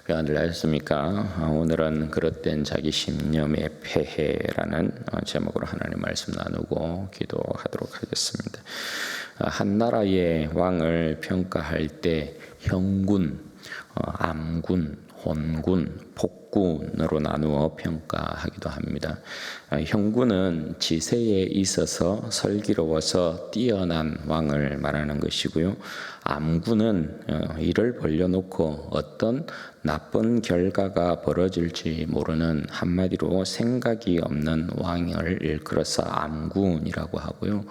평안들 하셨습니까? 오늘은 그릇된 자기 신념의 폐해라는 제목으로 하나님 말씀 나누고 기도하도록 하겠습니다. 한 나라의 왕을 평가할 때 형군, 암군, 혼군, 폭군으로 나누어 평가하기도 합니다. 형군은 지세에 있어서 슬기로워서 뛰어난 왕을 말하는 것이고요. 암군은 이를 벌려놓고 어떤 나쁜 결과가 벌어질지 모르는, 한마디로 생각이 없는 왕을 일컬어서 암군이라고 하고요.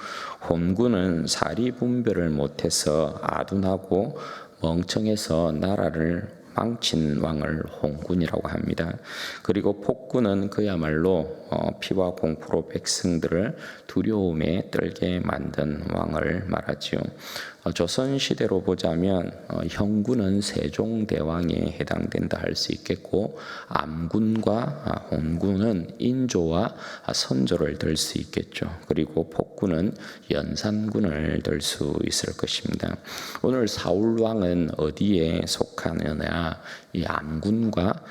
혼군은 사리분별을 못해서 아둔하고 멍청해서 나라를 망친 왕을 혼군이라고 합니다. 그리고 폭군은 그야말로 피와 공포로 백성들을 두려움에 떨게 만든 왕을 말하지요. 조선시대로 보자면 형군은 세종대왕에 해당된다 할 수 있겠고, 암군과 혼군은 인조와 선조를 들 수 있겠죠. 그리고 폭군은 연산군을 들 수 있을 것입니다. 오늘 사울왕은 어디에 속하느냐? 이 암군과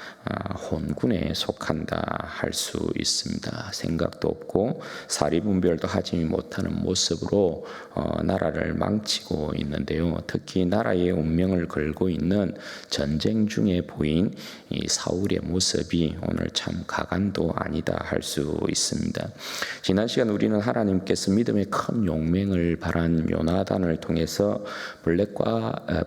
혼군에 속한다 할 수 있습니다. 생각도 없고 사리분별도 하지 못하는 모습으로 나라를 망치고 있는데요. 특히 나라의 운명을 걸고 있는 전쟁 중에 보인 이 사울의 모습이 오늘 참 가관도 아니다 할 수 있습니다. 지난 시간 우리는 하나님께서 믿음의 큰 용맹을 발한 요나단을 통해서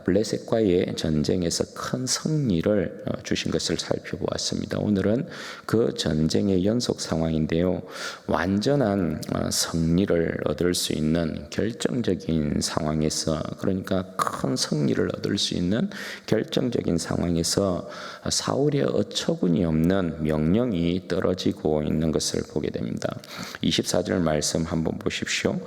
블레셋과의 전쟁에서 큰 승리를 주신 것을 살펴보았습니다. 오늘은 그 전쟁의 연속 상황인데요. 완전한 승리를 얻을 수 있는 결정적인 상황에서, 그러니까 큰 승리를 얻을 수 있는 결정적인 상황에서 사울의 어처구니 없는 명령이 떨어지고 있는 것을 보게 됩니다. 24절 말씀 한번 보십시오.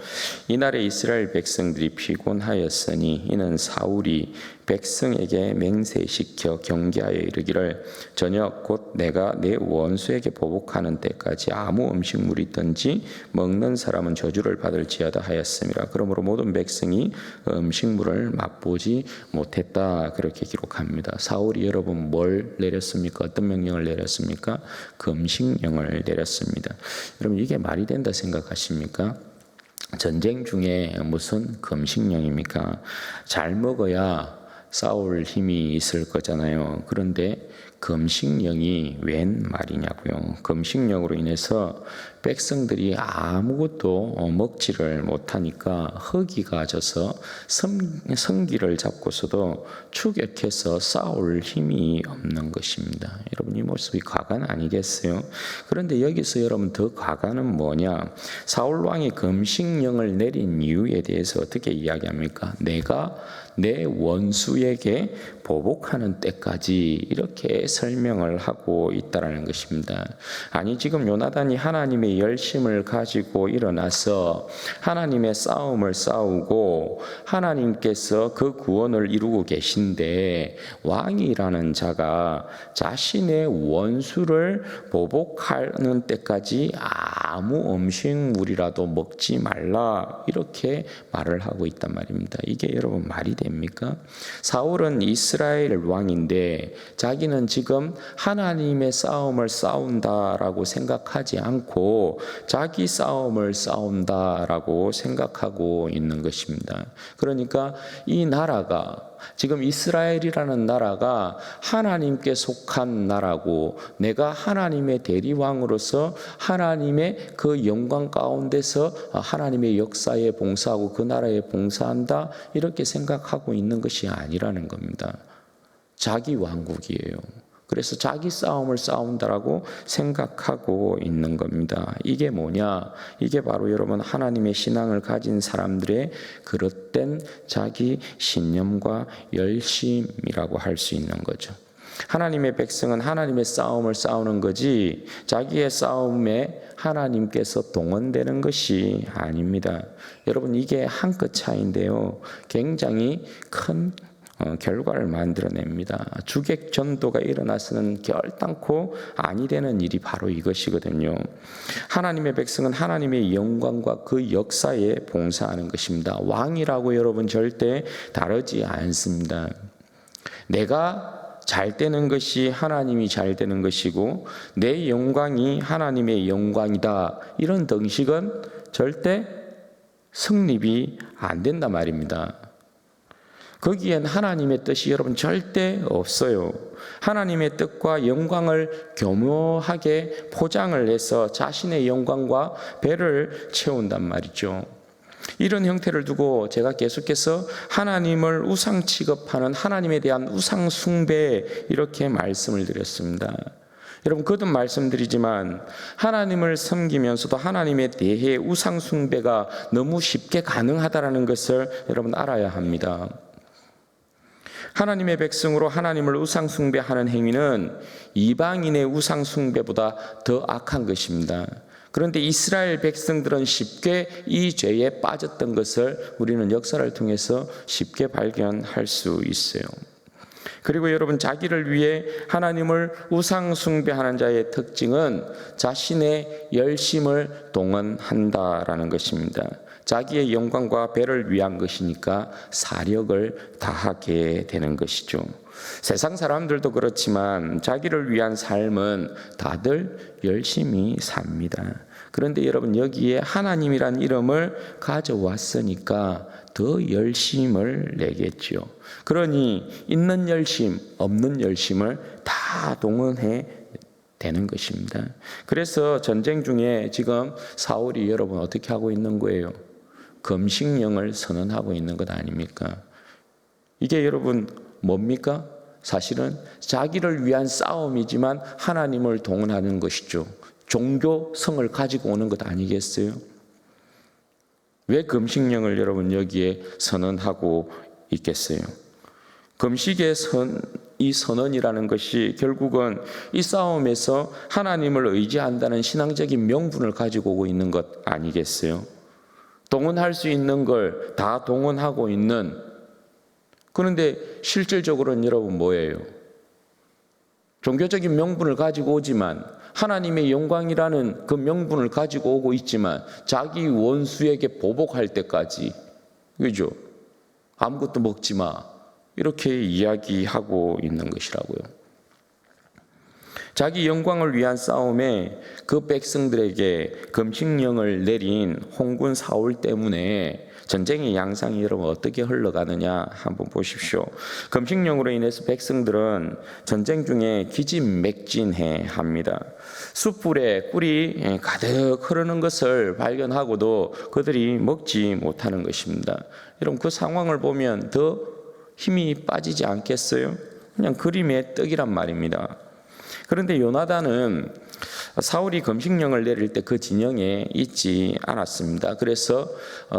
이날에 이스라엘 백성들이 피곤하였으니 이는 사울이 백성에게 맹세시켜 경계하여 이르기를 저녁 곧 내가 내 원수에게 보복하는 때까지 아무 음식물이 있든지 먹는 사람은 저주를 받을지어다 하였음이라. 그러므로 모든 백성이 음식물을 맛보지 못했다, 그렇게 기록합니다. 사울이 여러분 뭘 내렸습니까? 어떤 명령을 내렸습니까? 금식령을 내렸습니다. 여러분 이게 말이 된다 생각하십니까? 전쟁 중에 무슨 금식령입니까? 잘 먹어야 싸울 힘이 있을 거잖아요. 그런데 금식령이 웬 말이냐고요. 금식령으로 인해서 백성들이 아무것도 먹지를 못하니까 허기가 져서 성기를 잡고서도 추격해서 싸울 힘이 없는 것입니다. 여러분 이 모습이 가관 아니겠어요? 그런데 여기서 여러분 더 가관은 뭐냐? 사울 왕이 금식령을 내린 이유에 대해서 어떻게 이야기합니까? 내가 내 원수에게 보복하는 때까지, 이렇게 설명을 하고 있다라는 것입니다. 아니 지금 요나단이 하나님의 열심을 가지고 일어나서 하나님의 싸움을 싸우고 하나님께서 그 구원을 이루고 계신데, 왕이라는 자가 자신의 원수를 보복하는 때까지 아무 음식물이라도 먹지 말라, 이렇게 말을 하고 있단 말입니다. 이게 여러분 말이 됩니까? 사울은 이스라엘 왕인데 자기는 지금 하나님의 싸움을 싸운다라고 생각하지 않고 자기 싸움을 싸운다라고 생각하고 있는 것입니다. 그러니까 이 나라가, 지금 이스라엘이라는 나라가 하나님께 속한 나라고, 내가 하나님의 대리왕으로서 하나님의 그 영광 가운데서 하나님의 역사에 봉사하고 그 나라에 봉사한다, 이렇게 생각하고 있는 것이 아니라는 겁니다. 자기 왕국이에요. 그래서 자기 싸움을 싸운다라고 생각하고 있는 겁니다. 이게 뭐냐? 이게 바로 여러분 하나님의 신앙을 가진 사람들의 그릇된 자기 신념과 열심이라고 할 수 있는 거죠. 하나님의 백성은 하나님의 싸움을 싸우는 거지 자기의 싸움에 하나님께서 동원되는 것이 아닙니다. 여러분 이게 한 끗 차이인데요. 굉장히 큰 결과를 만들어냅니다. 주객 전도가 일어나서는 결단코 아니 되는 일이 바로 이것이거든요. 하나님의 백성은 하나님의 영광과 그 역사에 봉사하는 것입니다. 왕이라고 여러분 절대 다르지 않습니다. 내가 잘 되는 것이 하나님이 잘 되는 것이고 내 영광이 하나님의 영광이다, 이런 등식은 절대 성립이 안 된단 말입니다. 거기엔 하나님의 뜻이 여러분 절대 없어요. 하나님의 뜻과 영광을 교묘하게 포장을 해서 자신의 영광과 배를 채운단 말이죠. 이런 형태를 두고 제가 계속해서 하나님을 우상 취급하는 하나님에 대한 우상 숭배, 이렇게 말씀을 드렸습니다. 여러분, 거듭 말씀드리지만 하나님을 섬기면서도 하나님에 대해 우상 숭배가 너무 쉽게 가능하다는 것을 여러분 알아야 합니다. 하나님의 백성으로 하나님을 우상 숭배하는 행위는 이방인의 우상 숭배보다 더 악한 것입니다. 그런데 이스라엘 백성들은 쉽게 이 죄에 빠졌던 것을 우리는 역사를 통해서 쉽게 발견할 수 있어요. 그리고 여러분, 자기를 위해 하나님을 우상 숭배하는 자의 특징은 자신의 열심을 동원한다라는 것입니다. 자기의 영광과 배를 위한 것이니까 사력을 다하게 되는 것이죠. 세상 사람들도 그렇지만 자기를 위한 삶은 다들 열심히 삽니다. 그런데 여러분, 여기에 하나님이란 이름을 가져왔으니까 더 열심을 내겠죠. 그러니 있는 열심, 없는 열심을 다 동원해 되는 것입니다. 그래서 전쟁 중에 지금 사울이 여러분 어떻게 하고 있는 거예요? 금식령을 선언하고 있는 것 아닙니까? 이게 여러분 뭡니까? 사실은 자기를 위한 싸움이지만 하나님을 동원하는 것이죠. 종교성을 가지고 오는 것 아니겠어요? 왜 금식령을 여러분 여기에 선언하고 있겠어요? 금식의 이 선언이라는 것이 결국은 이 싸움에서 하나님을 의지한다는 신앙적인 명분을 가지고 오고 있는 것 아니겠어요? 동원할 수 있는 걸 다 동원하고 있는, 그런데 실질적으로는 여러분 뭐예요? 종교적인 명분을 가지고 오지만, 하나님의 영광이라는 그 명분을 가지고 오고 있지만 자기 원수에게 보복할 때까지, 그죠? 아무것도 먹지 마, 이렇게 이야기하고 있는 것이라고요. 자기 영광을 위한 싸움에 그 백성들에게 금식령을 내린 홍군 사울 때문에 전쟁의 양상이 여러분 어떻게 흘러가느냐 한번 보십시오. 금식령으로 인해서 백성들은 전쟁 중에 기진맥진해 합니다. 숯불에 꿀이 가득 흐르는 것을 발견하고도 그들이 먹지 못하는 것입니다. 여러분, 그 상황을 보면 더 힘이 빠지지 않겠어요? 그냥 그림의 떡이란 말입니다. 그런데 요나단은 사울이 금식령을 내릴 때 그 진영에 있지 않았습니다. 그래서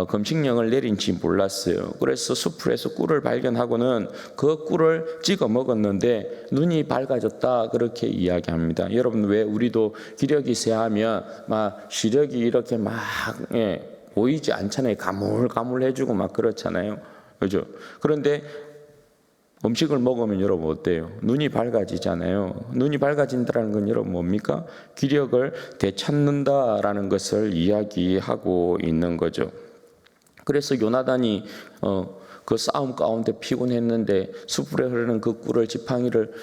금식령을 내린지 몰랐어요. 그래서 숯불에서 꿀을 발견하고는 그 꿀을 찍어 먹었는데 눈이 밝아졌다, 그렇게 이야기합니다. 여러분, 왜 우리도 기력이 세하면 막 시력이 이렇게 막 보이지 않잖아요. 가물가물해지고 막 그렇잖아요. 그죠? 그런데 음식을 먹으면 여러분 어때요? 눈이 밝아지잖아요. 눈이 밝아진다는 건 여러분 뭡니까? 기력을 되찾는다라는 것을 이야기하고 있는 거죠. 그래서 요나단이 그 싸움 가운데 피곤했는데 숯불에 흐르는 그 꿀을 지팡이를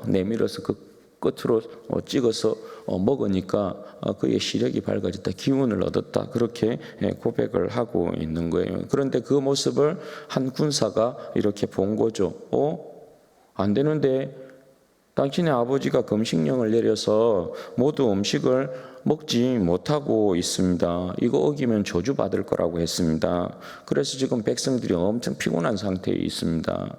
내밀어서 그 끝으로 찍어서 먹으니까 그의 시력이 밝아졌다, 기운을 얻었다, 그렇게 고백을 하고 있는 거예요. 그런데 그 모습을 한 군사가 이렇게 본 거죠. 안 되는데 당신의 아버지가 금식령을 내려서 모두 음식을 먹지 못하고 있습니다. 이거 어기면 저주받을 거라고 했습니다. 그래서 지금 백성들이 엄청 피곤한 상태에 있습니다.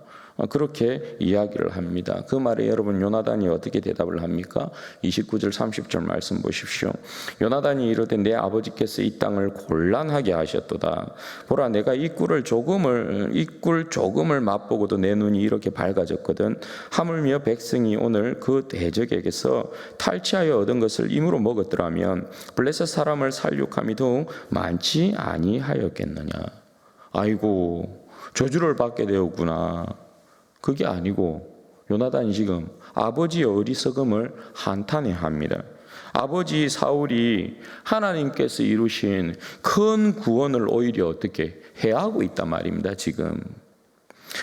그렇게 이야기를 합니다. 그 말에 여러분 요나단이 어떻게 대답을 합니까? 29절 30절 말씀 보십시오. 요나단이 이르되 내 아버지께서 이 땅을 곤란하게 하셨도다. 보라, 내가 이 꿀 조금을 맛보고도 내 눈이 이렇게 밝아졌거든. 하물며 백성이 오늘 그 대적에게서 탈취하여 얻은 것을 임으로 먹었더라면 블레셋 사람을 살육함이 더욱 많지 아니하였겠느냐. 아이고, 저주를 받게 되었구나. 그게 아니고 요나단이 지금 아버지의 어리석음을 한탄해합니다. 아버지 사울이 하나님께서 이루신 큰 구원을 오히려 어떻게 해하고 있단 말입니다. 지금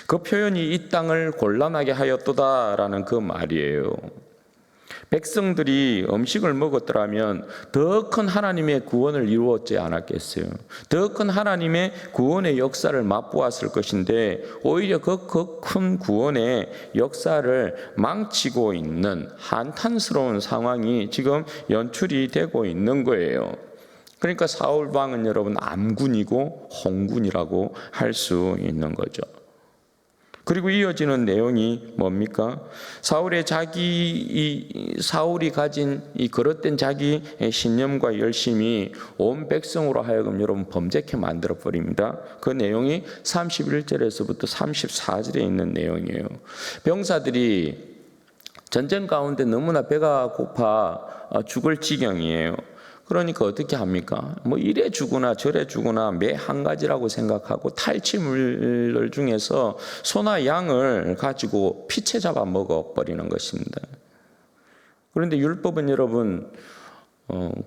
그 표현이 이 땅을 곤란하게 하였도다라는 그 말이에요. 백성들이 음식을 먹었더라면 더 큰 하나님의 구원을 이루었지 않았겠어요. 더 큰 하나님의 구원의 역사를 맛보았을 것인데 오히려 그 큰 구원의 역사를 망치고 있는 한탄스러운 상황이 지금 연출이 되고 있는 거예요. 그러니까 사울 왕은 여러분 암군이고 홍군이라고 할 수 있는 거죠. 그리고 이어지는 내용이 뭡니까? 사울이 가진 이 그릇된 자기 신념과 열심이 온 백성으로 하여금 여러분 범죄케 만들어 버립니다. 그 내용이 31절에서부터 34절에 있는 내용이에요. 병사들이 전쟁 가운데 너무나 배가 고파 죽을 지경이에요. 그러니까 어떻게 합니까? 뭐 이래 주거나 저래 주거나 매 한 가지라고 생각하고 탈취물 중에서 소나 양을 가지고 피채 잡아 먹어버리는 것입니다. 그런데 율법은 여러분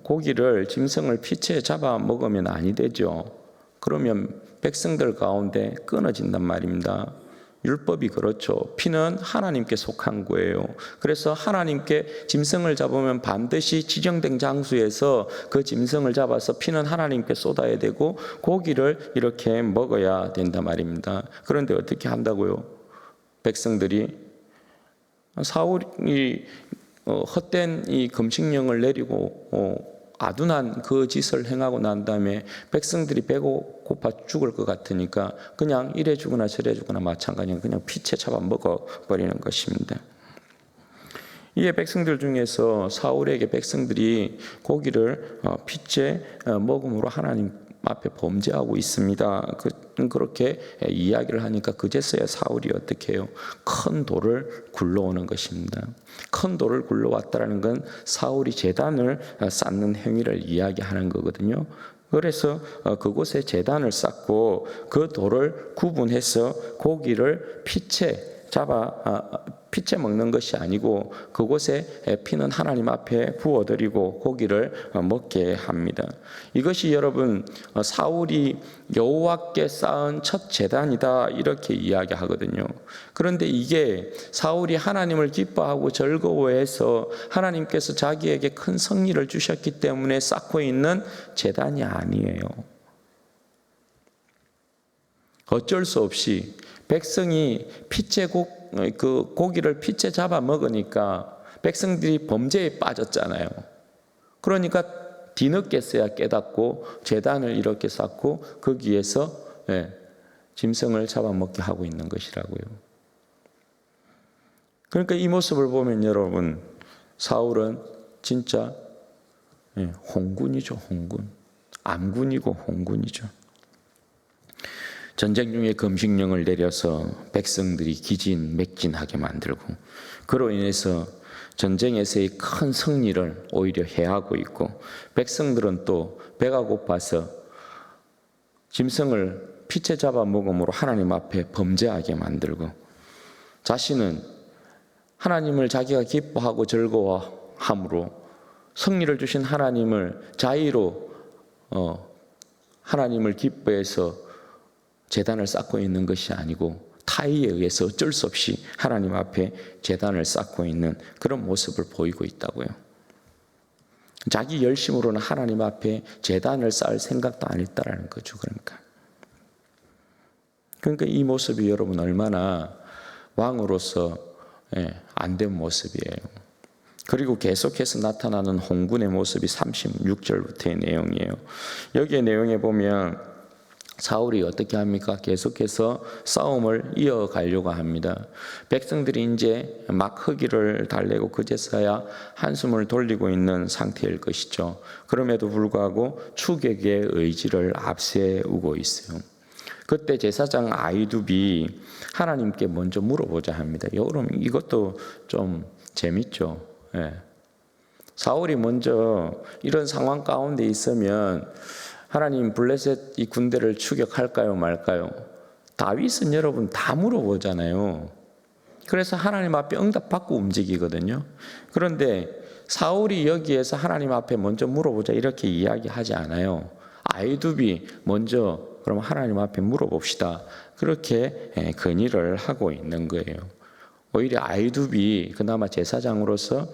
고기를 짐승을 피채 잡아 먹으면 아니 되죠. 그러면 백성들 가운데 끊어진단 말입니다. 율법이 그렇죠. 피는 하나님께 속한 거예요. 그래서 하나님께 짐승을 잡으면 반드시 지정된 장소에서 그 짐승을 잡아서 피는 하나님께 쏟아야 되고 고기를 이렇게 먹어야 된단 말입니다. 그런데 어떻게 한다고요? 백성들이 사울이 헛된 이 금식령을 내리고 아둔한 그 짓을 행하고 난 다음에 백성들이 배고파 죽을 것 같으니까 그냥 이래 주거나 저래 주거나 마찬가지로 그냥 피채 잡아 먹어버리는 것입니다. 이에 백성들 중에서 사울에게 백성들이 고기를 피채 먹음으로 하나님 앞에 범죄하고 있습니다. 그렇게 이야기를 하니까 그제서야 사울이 어떻게 해요? 큰 돌을 굴러오는 것입니다. 큰 돌을 굴러왔다는 건 사울이 제단을 쌓는 행위를 이야기하는 거거든요. 그래서 그곳에 제단을 쌓고 그 돌을 구분해서 고기를 피채 먹는 것이 아니고 그곳에 피는 하나님 앞에 부어드리고 고기를 먹게 합니다. 이것이 여러분 사울이 여호와께 쌓은 첫 제단이다 이렇게 이야기하거든요. 그런데 이게 사울이 하나님을 기뻐하고 즐거워해서 하나님께서 자기에게 큰 승리를 주셨기 때문에 쌓고 있는 제단이 아니에요. 어쩔 수 없이 백성이 그 고기를 피채 잡아 먹으니까 백성들이 범죄에 빠졌잖아요. 그러니까 뒤늦게서야 깨닫고 제단을 이렇게 쌓고 거기에서 짐승을 잡아먹게 하고 있는 것이라고요. 그러니까 이 모습을 보면 여러분 사울은 진짜 홍군이죠. 홍군. 암군이고 홍군이죠. 전쟁 중에 금식령을 내려서 백성들이 기진맥진하게 만들고 그로 인해서 전쟁에서의 큰 승리를 오히려 해하고 있고 백성들은 또 배가 고파서 짐승을 피채 잡아 먹음으로 하나님 앞에 범죄하게 만들고 자신은 하나님을 자기가 기뻐하고 즐거워함으로 승리를 주신 하나님을 자의로 하나님을 기뻐해서 제단을 쌓고 있는 것이 아니고 타의에 의해서 어쩔 수 없이 하나님 앞에 제단을 쌓고 있는 그런 모습을 보이고 있다고요. 자기 열심으로는 하나님 앞에 제단을 쌓을 생각도 안 했다라는 거죠. 그러니까 이 모습이 여러분 얼마나 왕으로서 안 된 모습이에요. 그리고 계속해서 나타나는 홍군의 모습이 36절부터의 내용이에요. 여기에 내용에 보면 사울이 어떻게 합니까? 계속해서 싸움을 이어가려고 합니다. 백성들이 이제 막 허기를 달래고 그제서야 한숨을 돌리고 있는 상태일 것이죠. 그럼에도 불구하고 추격의 의지를 앞세우고 있어요. 그때 제사장 아히두비 하나님께 먼저 물어보자 합니다. 여러분 이것도 좀 재밌죠. 사울이 먼저 이런 상황 가운데 있으면 하나님 블레셋 이 군대를 추격할까요 말까요? 다윗은 여러분 다 물어보잖아요. 그래서 하나님 앞에 응답받고 움직이거든요. 그런데 사울이 여기에서 하나님 앞에 먼저 물어보자 이렇게 이야기하지 않아요. 아히두비 먼저 그럼 하나님 앞에 물어봅시다. 그렇게 건의를 하고 있는 거예요. 오히려 아히두비 그나마 제사장으로서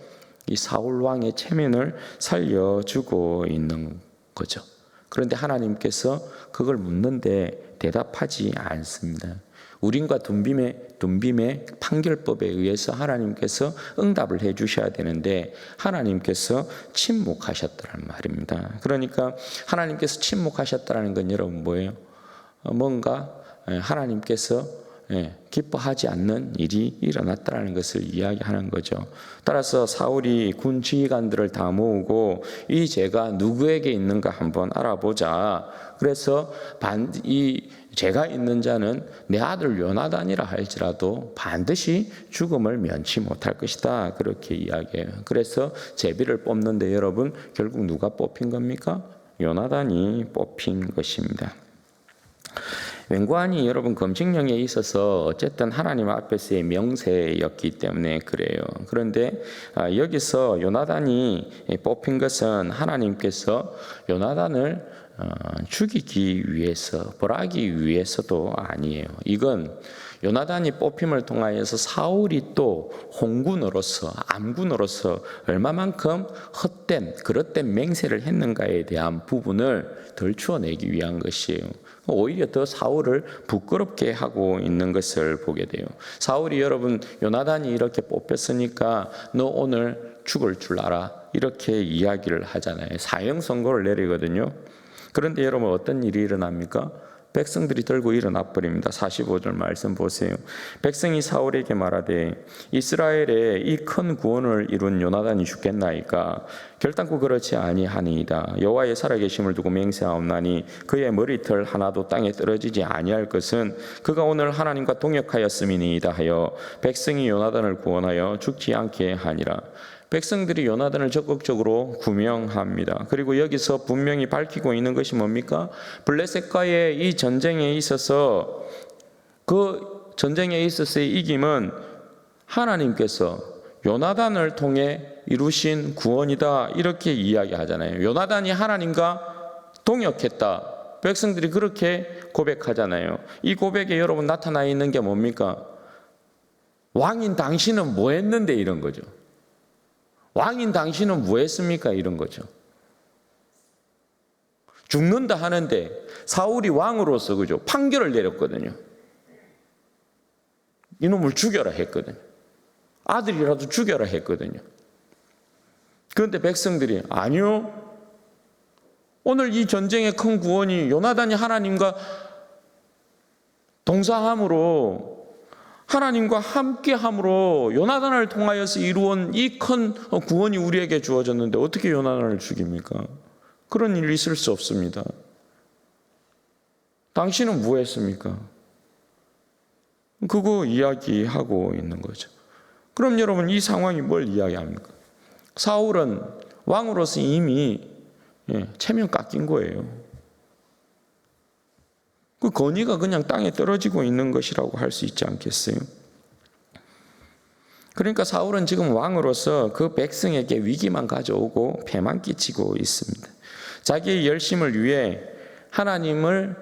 이 사울 왕의 체면을 살려주고 있는 거죠. 그런데 하나님께서 그걸 묻는데 대답하지 않습니다. 우림과 둠빔의 판결법에 의해서 하나님께서 응답을 해 주셔야 되는데 하나님께서 침묵하셨다는 말입니다. 그러니까 하나님께서 침묵하셨다는 건 여러분 뭐예요? 뭔가 하나님께서 기뻐하지 않는 일이 일어났다는 것을 이야기하는 거죠. 따라서 사울이 군 지휘관들을 다 모으고 이 죄가 누구에게 있는가 한번 알아보자. 그래서 이 죄가 있는 자는 내 아들 요나단이라 할지라도 반드시 죽음을 면치 못할 것이다. 그렇게 이야기해요. 그래서 제비를 뽑는데 여러분 결국 누가 뽑힌 겁니까? 요나단이 뽑힌 것입니다. 웬관이 여러분 검증령에 있어서 어쨌든 하나님 앞에서의 명세였기 때문에 그래요. 그런데 여기서 요나단이 뽑힌 것은 하나님께서 요나단을 죽이기 위해서, 벌하기 위해서도 아니에요. 이건 요나단이 뽑힘을 통하여서 사울이 또 홍군으로서, 암군으로서 얼마만큼 헛된, 그릇된 맹세를 했는가에 대한 부분을 덜추어내기 위한 것이에요. 오히려 더 사울을 부끄럽게 하고 있는 것을 보게 돼요. 사울이 여러분 요나단이 이렇게 뽑혔으니까 너 오늘 죽을 줄 알아. 이렇게 이야기를 하잖아요. 사형 선고를 내리거든요. 그런데 여러분 어떤 일이 일어납니까? 백성들이 들고 일어나 버립니다. 45절 말씀 보세요. 백성이 사울에게 말하되 이스라엘에 이 큰 구원을 이룬 요나단이 죽겠나이까? 결단코 그렇지 아니하니이다. 여호와의 살아계심을 두고 맹세하옵나니 그의 머리털 하나도 땅에 떨어지지 아니할 것은 그가 오늘 하나님과 동역하였음이니이다 하여 백성이 요나단을 구원하여 죽지 않게 하니라. 백성들이 요나단을 적극적으로 구명합니다. 그리고 여기서 분명히 밝히고 있는 것이 뭡니까? 블레셋과의 이 전쟁에 있어서 그 전쟁에 있어서의 이김은 하나님께서 요나단을 통해 이루신 구원이다 이렇게 이야기하잖아요. 요나단이 하나님과 동역했다. 백성들이 그렇게 고백하잖아요. 이 고백에 여러분 나타나 있는 게 뭡니까? 왕인 당신은 뭐 했는데 이런 거죠. 왕인 당신은 뭐 했습니까? 이런 거죠. 죽는다 하는데 사울이 왕으로서 그죠? 판결을 내렸거든요. 이놈을 죽여라 했거든요. 아들이라도 죽여라 했거든요. 그런데 백성들이 아니요. 오늘 이 전쟁의 큰 구원이 요나단이 하나님과 동사함으로 하나님과 함께함으로 요나단을 통하여서 이루은 이 큰 구원이 우리에게 주어졌는데 어떻게 요나단을 죽입니까? 그런 일이 있을 수 없습니다. 당신은 뭐 했습니까? 그거 이야기하고 있는 거죠. 그럼 여러분 이 상황이 뭘 이야기합니까? 사울은 왕으로서 이미 체면 깎인 거예요. 그 건의가 그냥 땅에 떨어지고 있는 것이라고 할 수 있지 않겠어요? 그러니까 사울은 지금 왕으로서 그 백성에게 위기만 가져오고 패만 끼치고 있습니다. 자기의 열심을 위해 하나님을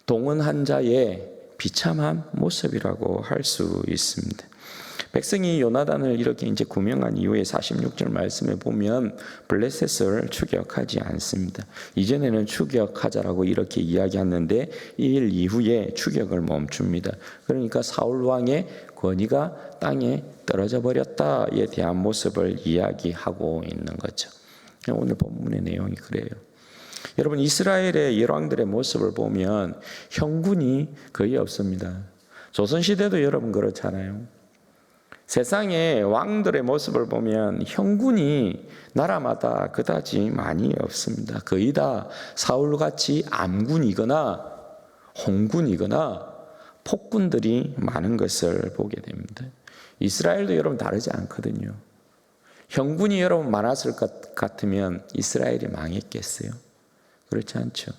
동원한 자의 비참한 모습이라고 할 수 있습니다. 백성이 요나단을 이렇게 이제 구명한 이후에 46절 말씀에 보면 블레셋을 추격하지 않습니다. 이전에는 추격하자라고 이렇게 이야기했는데 이 일 이후에 추격을 멈춥니다. 그러니까 사울 왕의 권위가 땅에 떨어져 버렸다에 대한 모습을 이야기하고 있는 거죠. 오늘 본문의 내용이 그래요. 여러분 이스라엘의 열왕들의 모습을 보면 형군이 거의 없습니다. 조선시대도 여러분 그렇잖아요. 세상의 왕들의 모습을 보면 형군이 나라마다 그다지 많이 없습니다. 거의 다 사울같이 암군이거나 홍군이거나 폭군들이 많은 것을 보게 됩니다. 이스라엘도 여러분 다르지 않거든요. 형군이 여러분 많았을 것 같으면 이스라엘이 망했겠어요? 그렇지 않죠.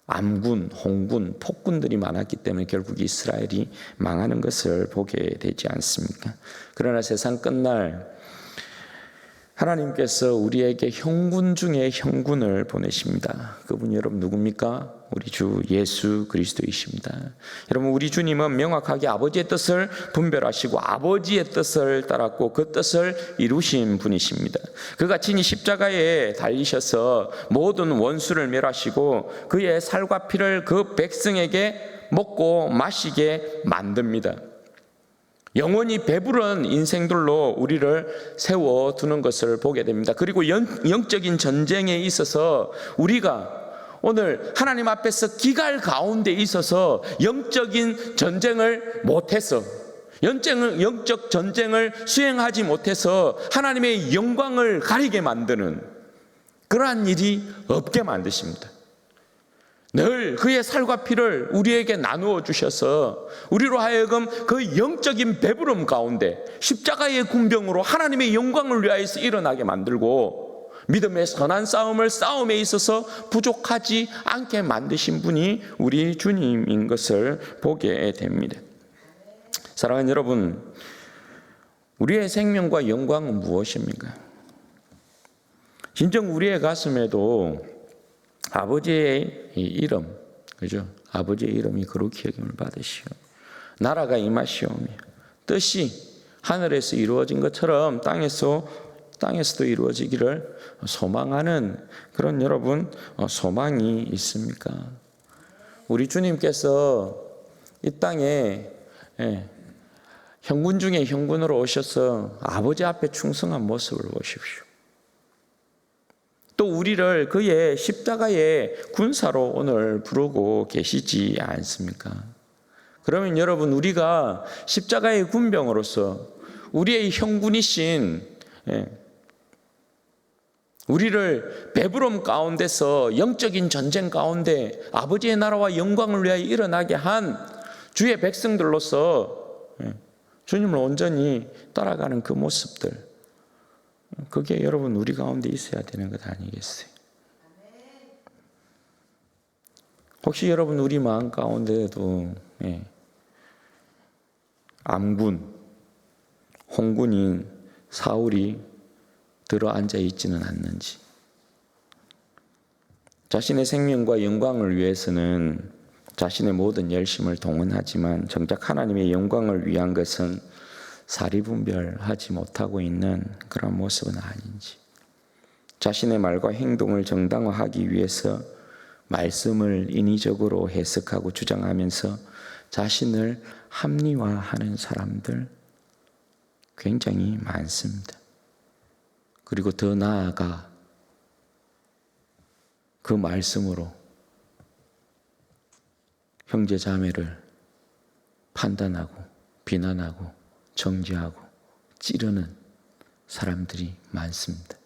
암군, 홍군, 폭군들이 많았기 때문에 결국 이스라엘이 망하는 것을 보게 되지 않습니까? 그러나 세상 끝날 하나님께서 우리에게 형군 중에 형군을 보내십니다. 그분이 여러분 누굽니까? 우리 주 예수 그리스도이십니다. 여러분, 우리 주님은 명확하게 아버지의 뜻을 분별하시고 아버지의 뜻을 따랐고 그 뜻을 이루신 분이십니다. 그가 친히 십자가에 달리셔서 모든 원수를 멸하시고 그의 살과 피를 그 백성에게 먹고 마시게 만듭니다. 영원히 배부른 인생들로 우리를 세워두는 것을 보게 됩니다. 그리고 영적인 전쟁에 있어서 우리가 오늘 하나님 앞에서 기갈 가운데 있어서 영적인 전쟁을 못해서 영적 전쟁을 수행하지 못해서 하나님의 영광을 가리게 만드는 그러한 일이 없게 만드십니다. 늘 그의 살과 피를 우리에게 나누어 주셔서 우리로 하여금 그 영적인 배부름 가운데 십자가의 군병으로 하나님의 영광을 위하여서 일어나게 만들고 믿음의 선한 싸움을 싸움에 있어서 부족하지 않게 만드신 분이 우리 주님인 것을 보게 됩니다. 사랑하는 여러분, 우리의 생명과 영광은 무엇입니까? 진정 우리의 가슴에도 아버지의 이름, 그죠? 아버지의 이름이 거룩히 여김을 받으시오. 나라가 임하시오며 뜻이 하늘에서 이루어진 것처럼 땅에서도 이루어지기를 소망하는 그런 여러분 소망이 있습니까? 우리 주님께서 이 땅에 형군 중에 형군으로 오셔서 아버지 앞에 충성한 모습을 보십시오. 또 우리를 그의 십자가의 군사로 오늘 부르고 계시지 않습니까? 그러면 여러분, 우리가 십자가의 군병으로서 우리의 형군이신 우리를 배부름 가운데서 영적인 전쟁 가운데 아버지의 나라와 영광을 위하여 일어나게 한 주의 백성들로서 주님을 온전히 따라가는 그 모습들, 그게 여러분 우리 가운데 있어야 되는 것 아니겠어요? 혹시 여러분 우리 마음 가운데에도 암군, 홍군인 사울이 들어앉아 있지는 않는지, 자신의 생명과 영광을 위해서는 자신의 모든 열심을 동원하지만 정작 하나님의 영광을 위한 것은 사리분별하지 못하고 있는 그런 모습은 아닌지, 자신의 말과 행동을 정당화하기 위해서 말씀을 인위적으로 해석하고 주장하면서 자신을 합리화하는 사람들 굉장히 많습니다. 그리고 더 나아가 그 말씀으로 형제 자매를 판단하고 비난하고 정죄하고 찌르는 사람들이 많습니다.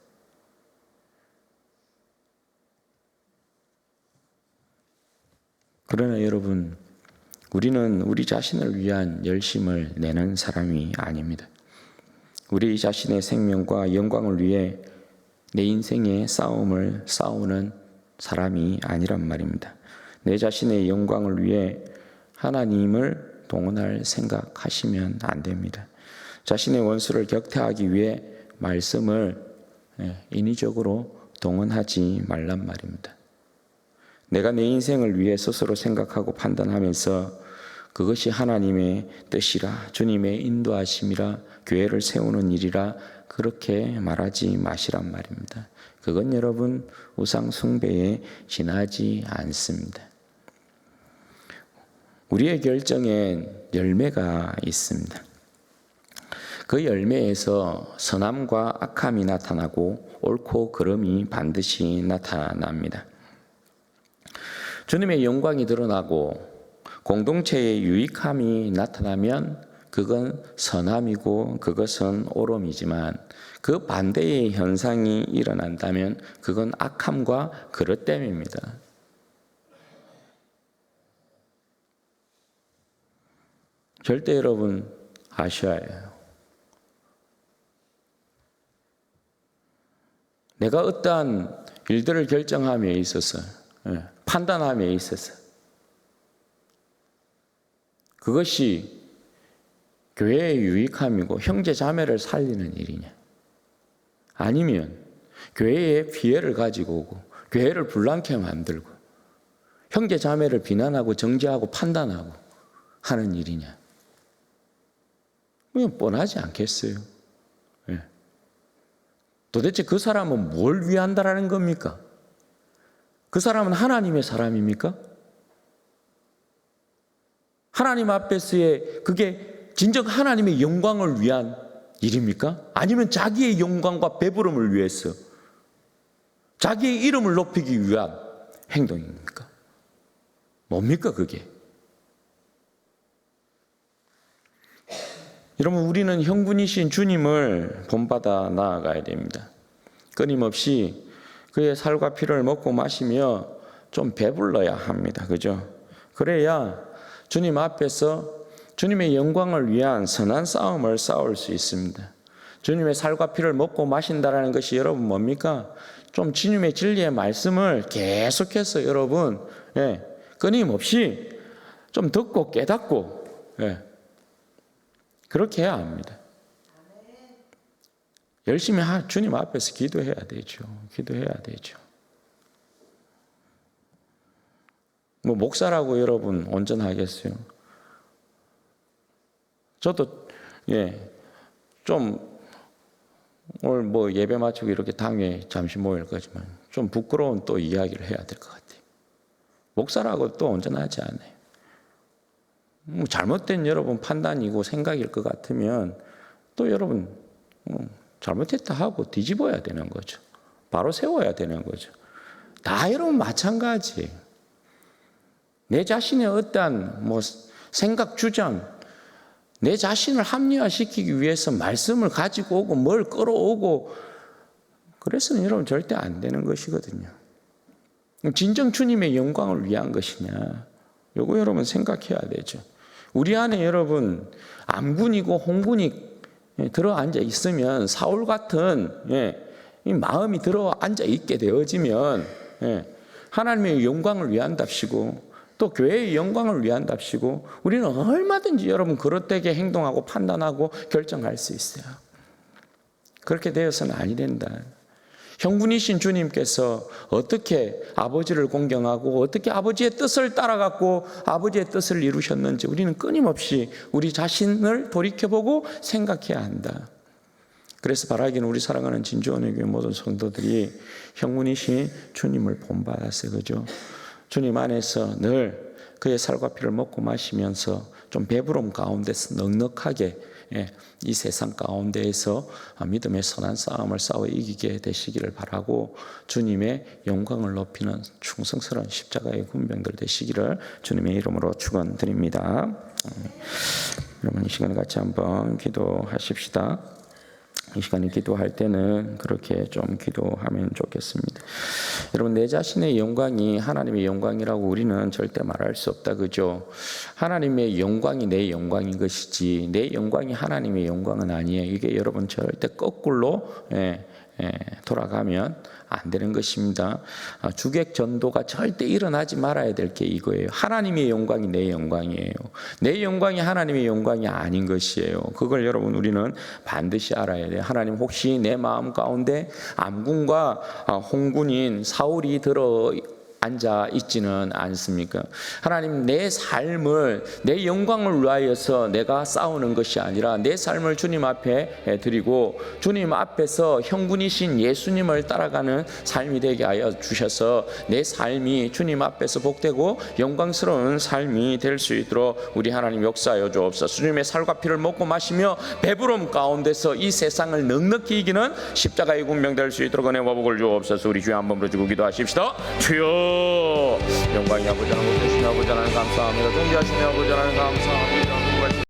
그러나 여러분, 우리는 우리 자신을 위한 열심을 내는 사람이 아닙니다. 우리 자신의 생명과 영광을 위해 내 인생의 싸움을 싸우는 사람이 아니란 말입니다. 내 자신의 영광을 위해 하나님을 동원할 생각하시면 안 됩니다. 자신의 원수를 격퇴하기 위해 말씀을 인위적으로 동원하지 말란 말입니다. 내가 내 인생을 위해 스스로 생각하고 판단하면서 그것이 하나님의 뜻이라, 주님의 인도하심이라, 교회를 세우는 일이라 그렇게 말하지 마시란 말입니다. 그건 여러분 우상 숭배에 지나지 않습니다. 우리의 결정엔 열매가 있습니다. 그 열매에서 선함과 악함이 나타나고 옳고 그름이 반드시 나타납니다. 주님의 영광이 드러나고 공동체의 유익함이 나타나면 그건 선함이고 그것은 옳음이지만 그 반대의 현상이 일어난다면 그건 악함과 그릇됨입니다. 절대 여러분 아셔야 해요. 내가 어떠한 일들을 결정함에 있어서 판단함에 있어서 그것이 교회의 유익함이고 형제 자매를 살리는 일이냐, 아니면 교회에 피해를 가지고 오고 교회를 불난케 만들고 형제 자매를 비난하고 정죄하고 판단하고 하는 일이냐? 그냥 뻔하지 않겠어요? 예. 도대체 그 사람은 뭘 위한다라는 겁니까? 그 사람은 하나님의 사람입니까? 하나님 앞에서의 그게 진정 하나님의 영광을 위한 일입니까? 아니면 자기의 영광과 배부름을 위해서 자기의 이름을 높이기 위한 행동입니까? 뭡니까 그게? 여러분, 우리는 형분이신 주님을 본받아 나아가야 됩니다. 끊임없이 그의 살과 피를 먹고 마시며 좀 배불러야 합니다. 그죠? 그래야 주님 앞에서 주님의 영광을 위한 선한 싸움을 싸울 수 있습니다. 주님의 살과 피를 먹고 마신다라는 것이 여러분 뭡니까? 좀 주님의 진리의 말씀을 계속해서 여러분 끊임없이 좀 듣고 깨닫고 그렇게 해야 합니다. 열심히 주님 앞에서 기도해야 되죠. 기도해야 되죠. 뭐 목사라고 여러분 온전하겠어요? 저도 좀 오늘 뭐 예배 마치고 이렇게 당회 잠시 모일 거지만 좀 부끄러운 또 이야기를 해야 될 것 같아요. 목사라고 또 온전하지 않아요. 뭐 잘못된 여러분 판단이고 생각일 것 같으면 또 여러분 잘못했다 하고 뒤집어야 되는 거죠. 바로 세워야 되는 거죠. 다 여러분 마찬가지예요. 내 자신의 어떠한 생각 주장, 내 자신을 합리화시키기 위해서 말씀을 가지고 오고 뭘 끌어오고 그래서는 여러분 절대 안 되는 것이거든요. 진정 주님의 영광을 위한 것이냐, 요거 여러분 생각해야 되죠. 우리 안에 여러분 암군이고 홍군이 들어앉아 있으면 사울 같은 이 마음이 들어앉아 있게 되어지면 하나님의 영광을 위한답시고 또 교회의 영광을 위한답시고 우리는 얼마든지 여러분 그릇되게 행동하고 판단하고 결정할 수 있어요. 그렇게 되어서는 아니 된다. 형분이신 주님께서 어떻게 아버지를 공경하고 어떻게 아버지의 뜻을 따라갔고 아버지의 뜻을 이루셨는지 우리는 끊임없이 우리 자신을 돌이켜보고 생각해야 한다. 그래서 바라기는 우리 사랑하는 진주원의 교회 모든 성도들이 형분이신 주님을 본받아서 그죠? 주님 안에서 늘 그의 살과 피를 먹고 마시면서 좀 배부름 가운데서 넉넉하게 이 세상 가운데에서 믿음의 선한 싸움을 싸워 이기게 되시기를 바라고 주님의 영광을 높이는 충성스러운 십자가의 군병들 되시기를 주님의 이름으로 축원드립니다. 여러분 이 시간에 같이 한번 기도하십시다. 이 시간에 기도할 때는 그렇게 좀 기도하면 좋겠습니다. 여러분 내 자신의 영광이 하나님의 영광이라고 우리는 절대 말할 수 없다. 그죠? 하나님의 영광이 내 영광인 것이지 내 영광이 하나님의 영광은 아니에요. 이게 여러분 절대 거꾸로 돌아가면 안 되는 것입니다. 주객 전도가 절대 일어나지 말아야 될 게 이거예요. 하나님의 영광이 내 영광이에요. 내 영광이 하나님의 영광이 아닌 것이에요. 그걸 여러분 우리는 반드시 알아야 돼요. 하나님 혹시 내 마음 가운데 암군과 홍군인 사울이 들어 앉아 있지는 않습니까? 하나님 내 삶을 내 영광을 위하여서 내가 싸우는 것이 아니라 내 삶을 주님 앞에 드리고 주님 앞에서 형군이신 예수님을 따라가는 삶이 되게 하여 주셔서 내 삶이 주님 앞에서 복되고 영광스러운 삶이 될 수 있도록 우리 하나님 역사하여 주옵소서. 주님의 살과 피를 먹고 마시며 배부름 가운데서 이 세상을 넉넉히 이기는 십자가의 군병 될 수 있도록 은혜와 복을 주옵소서. 우리 주여 한번 부르시고 기도하십시다. 주여 영광이 아버지 하나님 되시며 아버지 하나님 감사합니다. 존귀하시며 아버지 하나님 감사합니다.